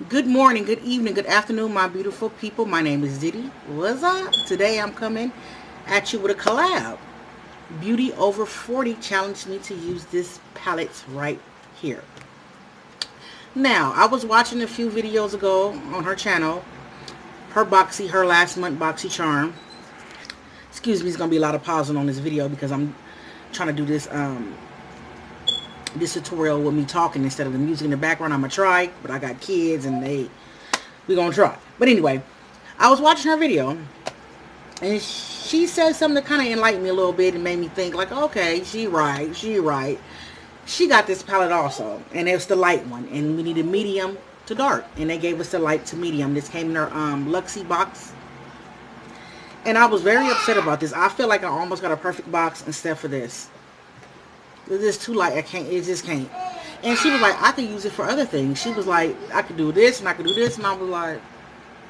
Good morning, good evening, good afternoon, my beautiful people. My name is Diddy. What's up? Today I'm coming at you with a collab. Beauty Over 40 challenged me to use this palette right here. Now, I was watching a few videos ago on her channel, her last month boxy charm. Excuse me, it's going to be a lot of pausing on this video because I'm trying to do this tutorial with me talking instead of the music in the background. I'm gonna try, but I got kids and we gonna try. But anyway, I was watching her video and she said something that kind of enlightened me a little bit and made me think like, okay, she right. She got this palette also, and it's the light one, and we needed medium to dark, and they gave us the light to medium. This came in her Luxie box, and I was very upset about this. I feel like I almost got a perfect box instead for this. This too light. I can't. It just can't. And she was like, I could use it for other things. She was like, I could do this and I could do this, and I was like,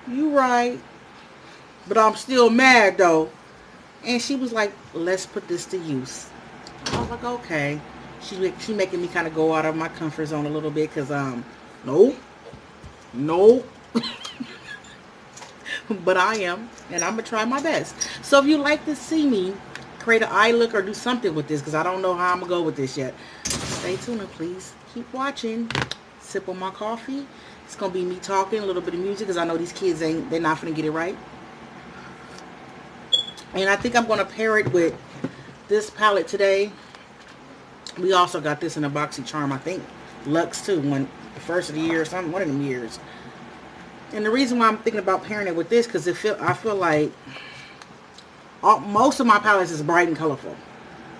you right, but I'm still mad though. And she was like, let's put this to use. I was like, okay. She making me kind of go out of my comfort zone a little bit because no, but I am, and I'm gonna try my best. So if you like to see me create an eye look or do something with this, because I don't know how I'm gonna go with this yet, stay tuned and please keep watching. Sip on my coffee. It's gonna be me talking, a little bit of music, because I know these kids they're not gonna get it right. And I think I'm gonna pair it with this palette today. We also got this in a boxy charm, I think Lux too, the first of the year or something, one of them years. And the reason why I'm thinking about pairing it with this, because I feel like most of my palettes is bright and colorful.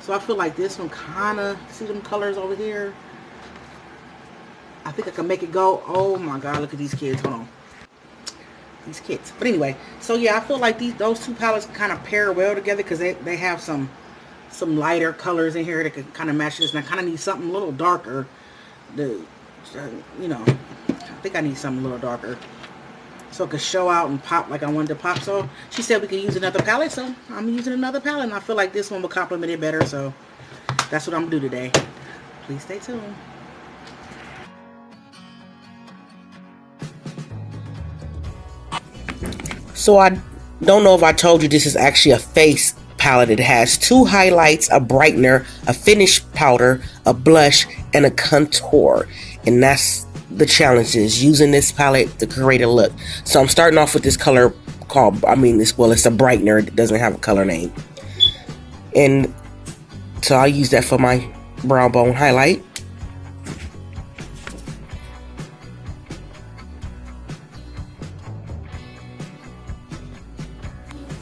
So I feel like this one kind of, see them colors over here? I think I can make it go. Oh my God, look at these kids. Hold on. These kids. But anyway, so yeah, I feel like those two palettes kind of pair well together because they have some lighter colors in here that can kind of match this. And I kind of need something a little darker. I think I need something a little darker, so it could show out and pop like I wanted to pop. So she said we could use another palette, so I'm using another palette, and I feel like this one will complement it better, so that's what I'm gonna do today. Please stay tuned. So I don't know if I told you this is actually a face palette. It has two highlights, a brightener, a finish powder, a blush, and a contour, and that's the challenge, is using this palette to create a look. So I'm starting off with this color called, it's a brightener. It doesn't have a color name. And so I'll use that for my brow bone highlight.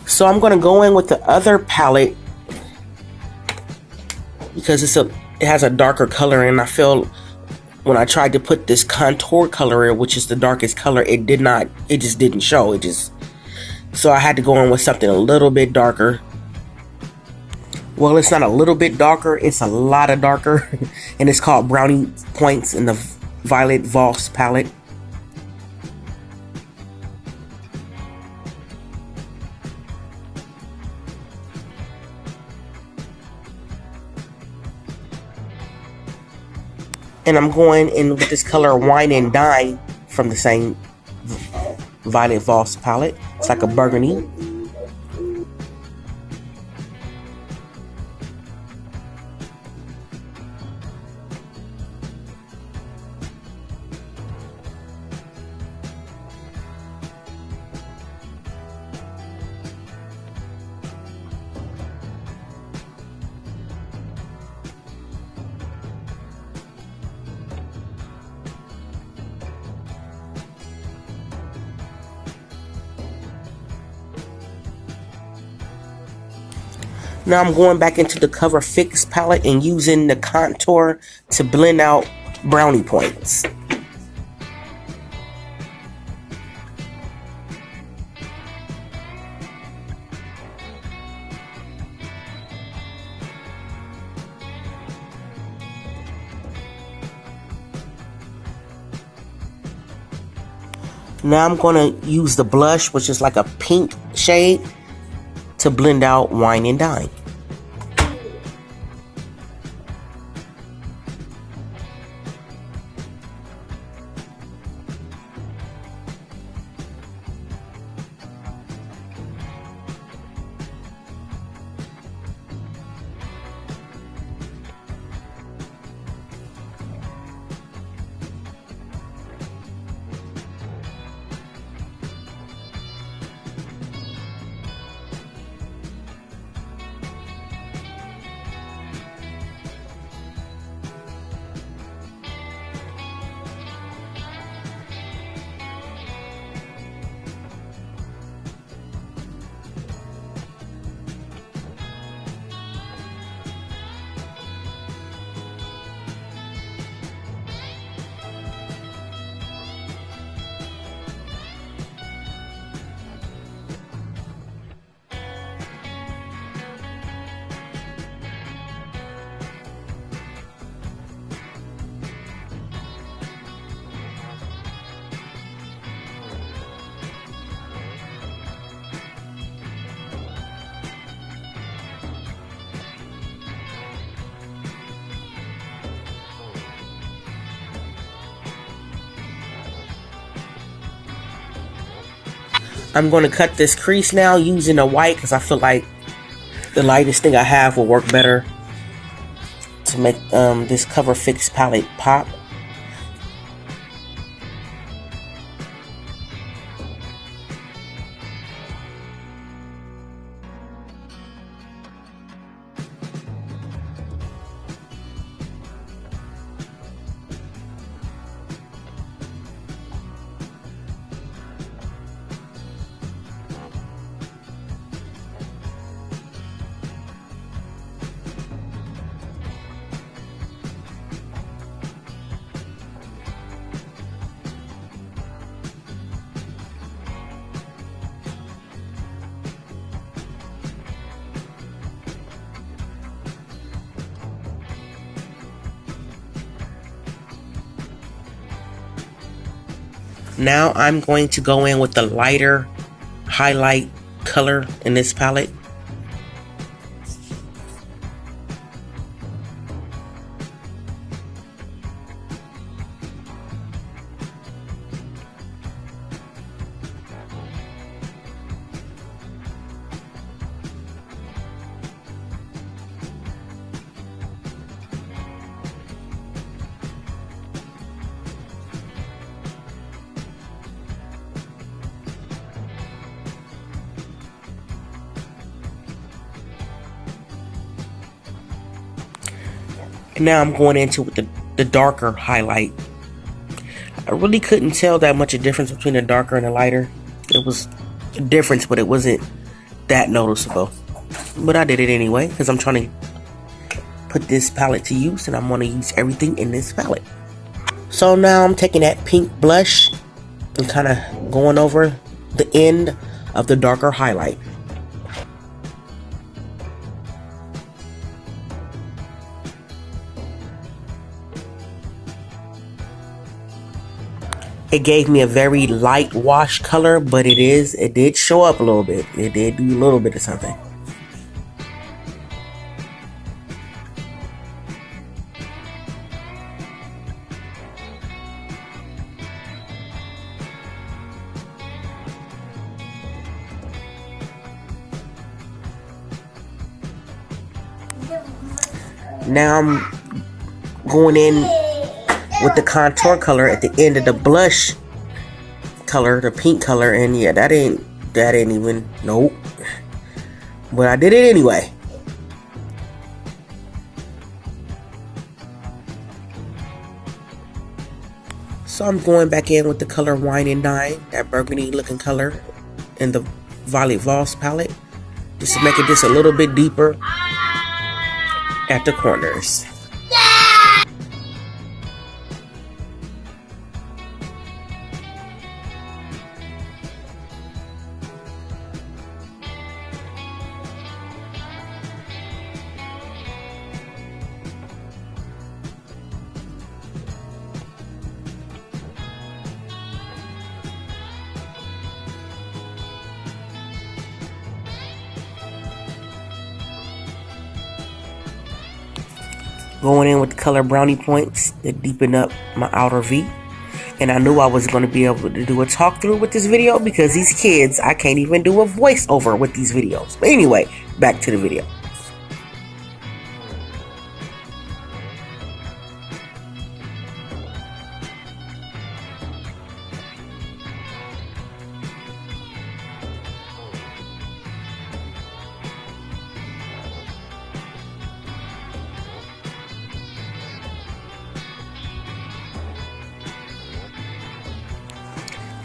So I'm going to go in with the other palette because it has a darker color, and I feel when I tried to put this contour color in, which is the darkest color, it just didn't show. So I had to go in with something a little bit darker. Well, it's not a little bit darker, it's a lot of darker. And it's called Brownie Points in the Violet Voss palette. And I'm going in with this color Wine and Dine from the same Violet Voss palette. It's like a burgundy. Now I'm going back into the Cover Fix palette and using the contour to blend out brownie points. Now I'm going to use the blush, which is like a pink shade, to blend out Wine and Dine. I'm going to cut this crease now using a white because I feel like the lightest thing I have will work better to make this Cover Fix palette pop. Now I'm going to go in with the lighter highlight color in this palette. And now I'm going into the darker highlight. I really couldn't tell that much a difference between the darker and the lighter. It was a difference, but it wasn't that noticeable. But I did it anyway, because I'm trying to put this palette to use, and I'm going to use everything in this palette. So now I'm taking that pink blush and kind of going over the end of the darker highlight. It gave me a very light wash color, but it did show up a little bit. It did do a little bit of something. Now I'm going in with the contour color at the end of the blush color, the pink color, and yeah, that ain't even, nope. But I did it anyway. So I'm going back in with the color Wine and Dine, that burgundy looking color, in the Violet Voss palette, just to make it just a little bit deeper at the corners. Going in with the color Brownie Points to deepen up my outer V. And I knew I was going to be able to do a talk through with this video because these kids, I can't even do a voiceover with these videos. But anyway, back to the video.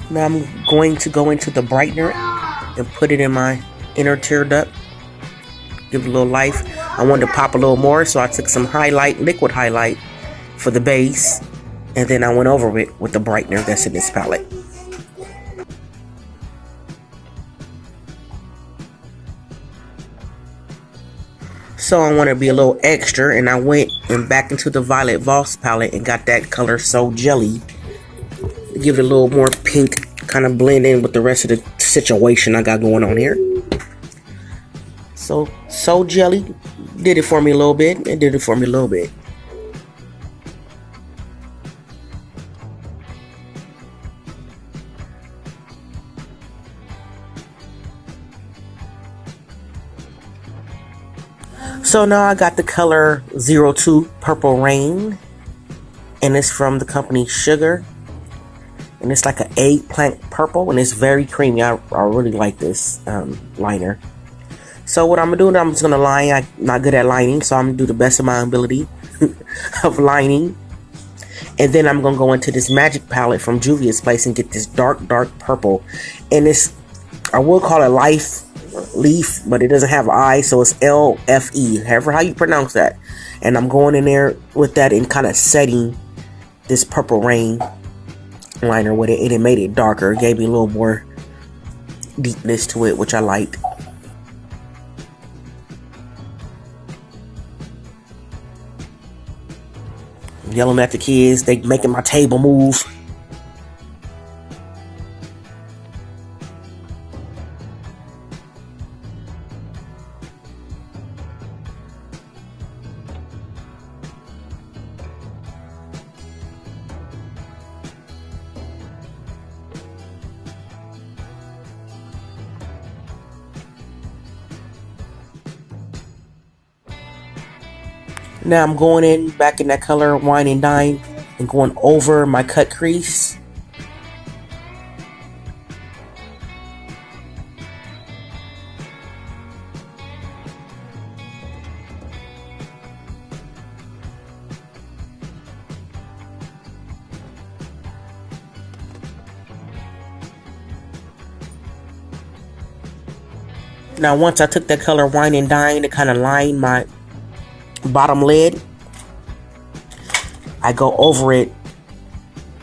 Now I'm going to go into the brightener and put it in my inner tear duct. Give it a little life. I wanted to pop a little more, so I took some highlight, liquid highlight for the base, and then I went over it with the brightener that's in this palette. So I wanted to be a little extra, and I went and back into the Violet Voss palette and got that color So Jelly. Give it a little more pink, kind of blend in with the rest of the situation I got going on here. So Jelly did it for me a little bit. It did it for me a little bit. So now I got the color 02 Purple Rain, and it's from the company Sugar, and it's like an eggplant purple, and it's very creamy. I really like this liner. So what I'm gonna do, I'm just gonna line. I'm not good at lining, so I'm gonna do the best of my ability of lining. And then I'm gonna go into this magic palette from Juvia's Place and get this dark purple. And this, I will call it leaf, but it doesn't have an I, so it's LFE, however how you pronounce that. And I'm going in there with that and kind of setting this Purple Rain liner with it, and it made it darker. It gave me a little more deepness to it, which I liked. Yelling at the kids, they making my table move. Now I'm going in back in that color Wine and Dine and going over my cut crease. Now once I took that color Wine and Dine to kind of line my bottom lid, I go over it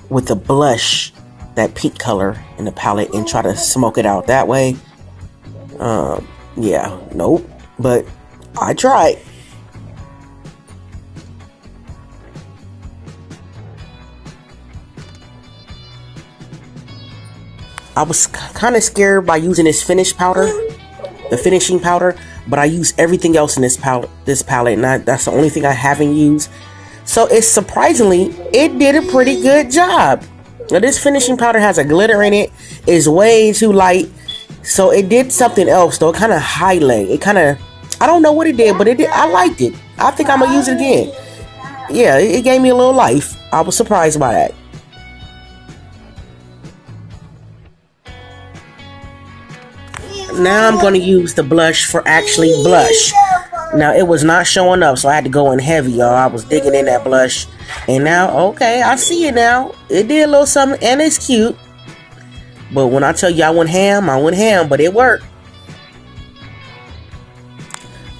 with the blush, that pink color in the palette, and try to smoke it out that way. Yeah, nope, but I tried. I was kind of scared by using this finish powder, the finishing powder, but I use everything else in this palette, and that's the only thing I haven't used. So it's surprisingly, it did a pretty good job. Now this finishing powder has a glitter in it. It's way too light, so it did something else though. It kind of highlight. It kind of, I don't know what it did, but it did. I liked it. I think I'm gonna use it again. Yeah, it gave me a little life. I was surprised by that. Now I'm going to use the blush for actually blush. Now it was not showing up, so I had to go in heavy, y'all. I was digging in that blush, and now, okay, I see it now. It did a little something, and it's cute. But when I tell you I went ham, but it worked.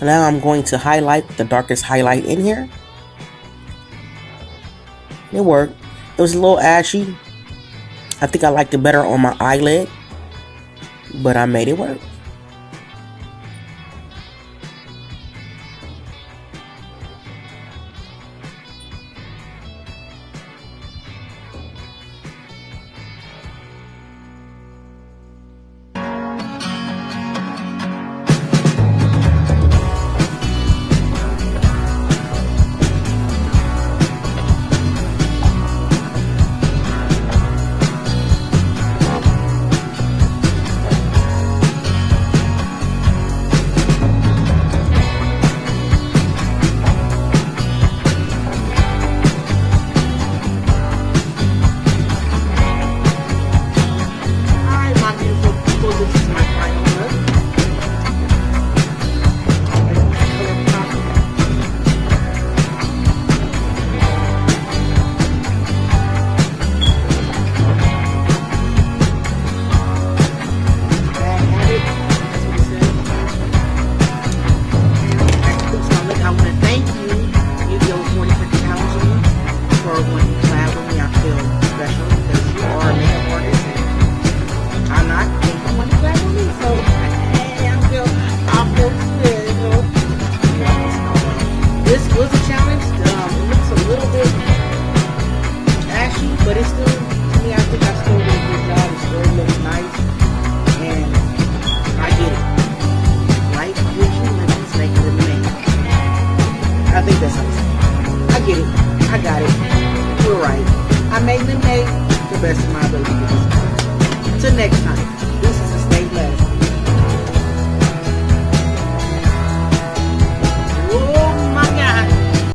Now I'm going to highlight the darkest highlight in here. It worked. It was a little ashy. I think I liked it better on my eyelid, but I made it work. get it. I got it. You're right. I made the best of my ability. Till next time.